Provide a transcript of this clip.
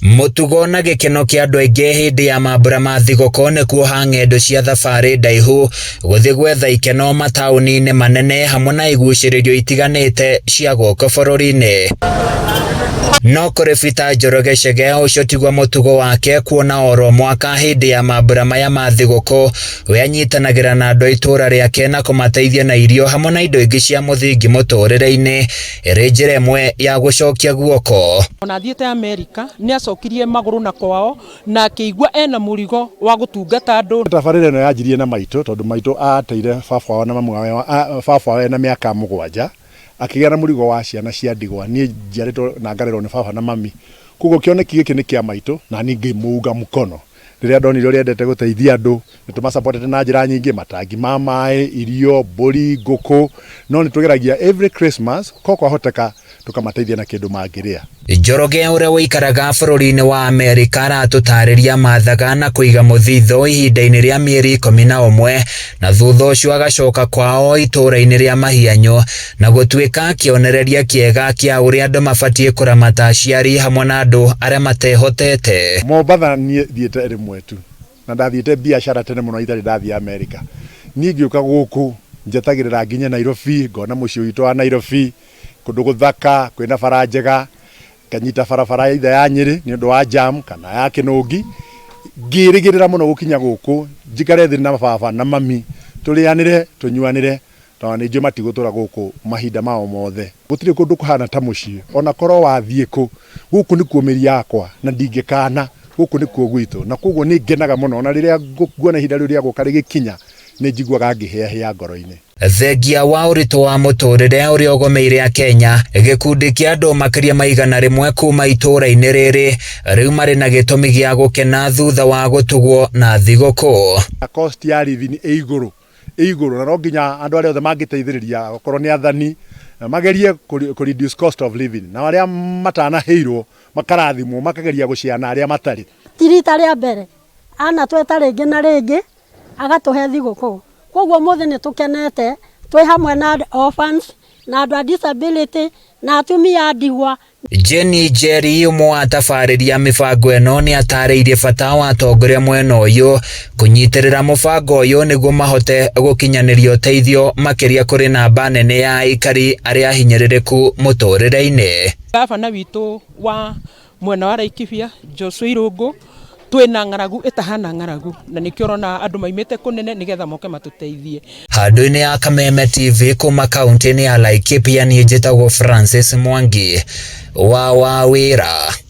Mutugo na gikeno kia andu aingi hindi ya mambura ma thigũkũ nĩkuo ha ng'endo cia thabarĩ ndaihu gũthiĩ gwetha ikeno mataũni-inĩ manene hamwe na igucĩrĩrio itiganĩte cia gũkũ bũrũri-inĩ. No kũrĩ Peter Njoroge Chege ũcio tiguo mũtugo wake, kuona oro mwaka hindi ya mambura maya ma thigũkũ we anyitanagĩra na andũ a itũra rĩake na kũmateithia na irio hamwe na indo ingĩ cia mũthingi mũtũrĩre-inĩ, ĩrĩ njĩra ĩmwe ya gũcokia guoko. Ona athiĩte Amerika nĩ acokirie magũrũ na kwao na akĩigua ena mũrigo wa gũtungata andũ. Tabarĩra ĩno yanjirie na maitũ, tondũ maitũ ateire baba wao na mamu wao na mĩaka 7 akĩgĩa na mũrigo wa ciana cia ndigwa. Niĩ njiarĩtwo na ngarerwo nĩ baba na mami, koguo kĩoneki gĩkĩ nĩ kĩa maitũ na niĩ ngĩmuunga mũkono rĩrĩa ndonire ũrĩa endete gũteithia andũ. Nĩ tũmacapotete na njĩra nyingĩ, matangi ma maĩ, irio, mbũri, ngũkũ, no nĩ tũgeragia every Christmas ko kwahoteka tukamateithia na kĩndũ mangĩrĩa. Njoroge ũrĩa ũikaraga bũrũri-inĩ wa Amerika aratũtarĩria mathaga na kũiga mũthithũ ihinda-inĩ rĩa mĩeri 11 na thutha ũcio agacoka kwao itũra-inĩ rĩa Mahianyo na gũtuĩka kĩonereria kĩega kĩa ũrĩa andũ mabatiĩ kũramata aciari hamwe na andũ arĩa matehotete. Mombatha niĩ thiĩte rĩmwe tu na ndathiĩte biacara tene mũno itarĩ ndathiĩ Amerika. Niĩ ngĩũka gũkũ njetagĩrĩra nginya Nairobi, ngona mũciĩ witũ wa Nairobi, kũndũ gũthaka, kwĩna bara njega, kanyita barabara itha ya Nyĩrĩ nĩ ũndũ wa jam kana ya Kĩnũngi. Ngĩrĩgĩrĩra mũno gũkinya gũkũ njikare thĩ na baba na mami tũrĩanĩre tũnyuanĩre, tondũ nĩ njũĩ matigũtũra gũkũ mahinda mao mothe. Gũtirĩ kũndũ kũhana ta mũciĩ, ona korwo wathiĩ kũ, gũkũ nĩkuo mĩri yakwa na ndingĩkana, gũkũ nĩkuo gwitũ, na koguo nĩ ngenaga mũno ona rĩrĩa nguona ihinda rĩu rĩa gũka rĩgĩkinya nĩ njiguaga ngĩhĩahĩa ngoro-inĩ. Thengia wa ũritũ wa mũtũrĩre ũrĩa ũgomeire Kenya, gĩkundi kĩa andũ makĩria ma 100 kuma itũra-inĩ rĩrĩ rĩu marĩ na gĩtũmi gĩa gũkena thutha wa gũtugwo na thigũkũ. Cost ya living ĩ igũrũ na no nginya andũ arĩa othe mangĩteithĩrĩria okorwo nĩ athani magerie kũ reduce cost of living, na arĩa matanaheirwo makarathimwo makageria gũciana arĩa matarĩ. Tirita rĩa mbere anatweta rĩngĩ na rĩngĩ agatũhe thigũkũ, koguo mũthĩ nĩ tũkenete twĩ hamwe na orphans na andũ a disability na atumia a ndigwa. Jenny Njeri ũmwe wa tabarĩria mĩbango ĩno nĩ atarĩirie bata wa atongoria mwena ũyũ kũnyitĩrĩra mũbango ũyũ nĩguo mahote gũkinyanĩria ũteithio makĩria kũrĩ namba nene ya aikari arĩa hinyĩrĩrĩku mũtũrĩre-inĩ. Gavana witũ wa mwena wa Laikipia Joshua Irungu twĩna ng'aragu ĩtahana ng'aragu na nĩkĩo ũrona andũ maimĩte kũnene nĩgetha moke matũteithie. Handũ-inĩ ya Kameme TV kuma kaunti-inĩ ya Laikipia, niĩ njĩtagwo Francis Mwangi wa Wawĩra.